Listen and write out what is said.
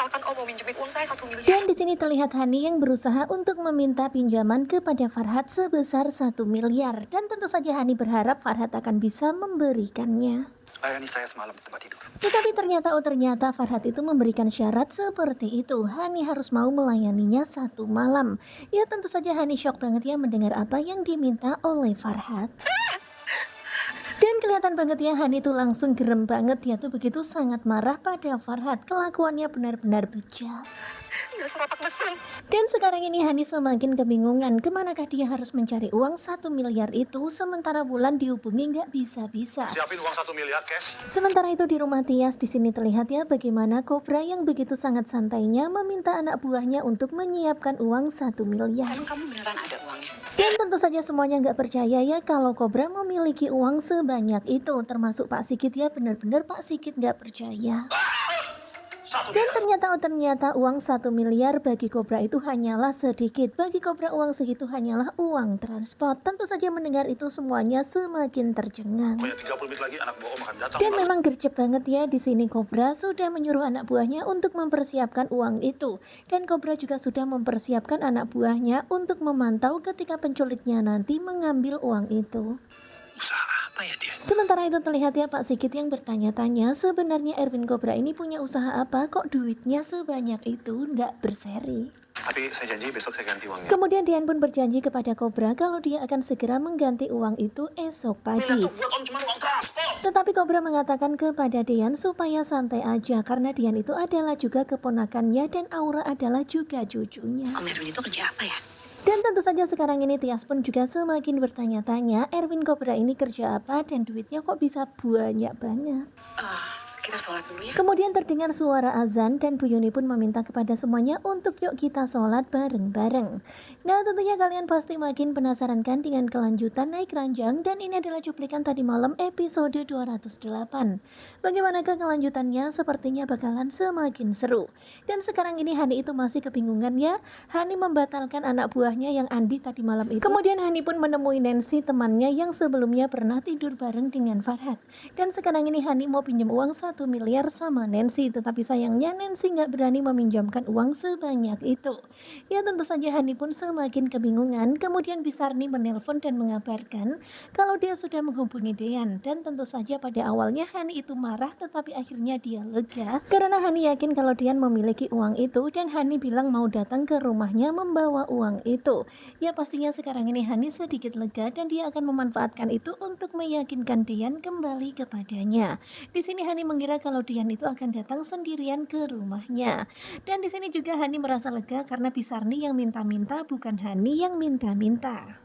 misalkan Om mau minjemin uang saya 1 miliar. Dan di sini terlihat Hani yang berusaha untuk meminta pinjaman kepada Farhad sebesar 1 miliar. Dan tentu saja Hani berharap Farhad akan bisa memberikannya. Layani saya semalam di tempat tidur. Tetapi ternyata Farhad itu memberikan syarat seperti itu. Hani harus mau melayaninya 1 malam. Ya tentu saja Hani shock banget ya mendengar apa yang diminta oleh Farhad. Dan kelihatan banget ya Hani tuh langsung gerem banget. Dia tuh begitu sangat marah pada Farhad. Kelakuannya benar-benar bejat. Dasar otak mesum. Dan sekarang ini Hani semakin kebingungan kemanakah dia harus mencari uang 1 miliar itu sementara Wulan dihubungi nggak bisa-bisa. Siapin uang 1 miliar cash. Sementara itu di rumah Tias di sini terlihat ya bagaimana Kobra yang begitu sangat santainya meminta anak buahnya untuk menyiapkan uang 1 miliar. Emang kamu beneran ada uangnya? Dan tentu saja semuanya nggak percaya ya kalau Kobra memiliki uang sebanyak itu, termasuk Pak Sigit ya, benar-benar Pak Sigit nggak percaya. Dan ternyata uang 1 miliar bagi Kobra itu hanyalah sedikit. Bagi Kobra uang segitu hanyalah uang transport. Tentu saja mendengar itu semuanya semakin tercengang. Banyak 30 menit lagi anak buah Om akan datang. Dan memang gercep banget ya di sini Kobra sudah menyuruh anak buahnya untuk mempersiapkan uang itu. Dan Kobra juga sudah mempersiapkan anak buahnya untuk memantau ketika penculiknya nanti mengambil uang itu. Usaha apa ya dia? Sementara itu terlihat ya Pak Sigit yang bertanya-tanya sebenarnya Erwin Kobra ini punya usaha apa kok duitnya sebanyak itu, nggak berseri. Tapi saya janji besok saya ganti uangnya. Kemudian Dian pun berjanji kepada Kobra kalau dia akan segera mengganti uang itu esok pagi. Buat Om cuma uang transport. Tetapi Kobra mengatakan kepada Dian supaya santai aja karena Dian itu adalah juga keponakannya dan Aura adalah juga cucunya. Om Erwin itu kerja apa ya? Dan tentu saja sekarang ini Tias pun juga semakin bertanya-tanya Erwin Kobra ini kerja apa dan duitnya kok bisa banyak banget. Kita sholat dulu ya. Kemudian terdengar suara azan dan Bu Yuni pun meminta kepada semuanya untuk yuk kita sholat bareng-bareng. Nah tentunya kalian pasti makin penasaran kan dengan kelanjutan naik ranjang dan ini adalah cuplikan tadi malam episode 208. Bagaimanakah kelanjutannya? Sepertinya bakalan semakin seru. Dan sekarang ini Hani itu masih kebingungan ya. Hani membatalkan anak buahnya yang Andi tadi malam itu. Kemudian Hani pun menemui Nancy temannya yang sebelumnya pernah tidur bareng dengan Farhad. Dan sekarang ini Hani mau pinjam uang 1 miliar sama Nancy, tetapi sayangnya Nancy nggak berani meminjamkan uang sebanyak itu. Ya tentu saja Hani pun semakin kebingungan. Kemudian Bisarni menelpon dan mengabarkan kalau dia sudah menghubungi Dian. Dan tentu saja pada awalnya Hani itu marah, tetapi akhirnya dia lega karena Hani yakin kalau Dian memiliki uang itu dan Hani bilang mau datang ke rumahnya membawa uang itu. Ya pastinya sekarang ini Hani sedikit lega dan dia akan memanfaatkan itu untuk meyakinkan Dian kembali kepadanya. Di sini Hani mengira kalau Dian itu akan datang sendirian ke rumahnya. Dan di sini juga Hani merasa lega karena Bisarni yang minta-minta bukan Hani yang minta-minta.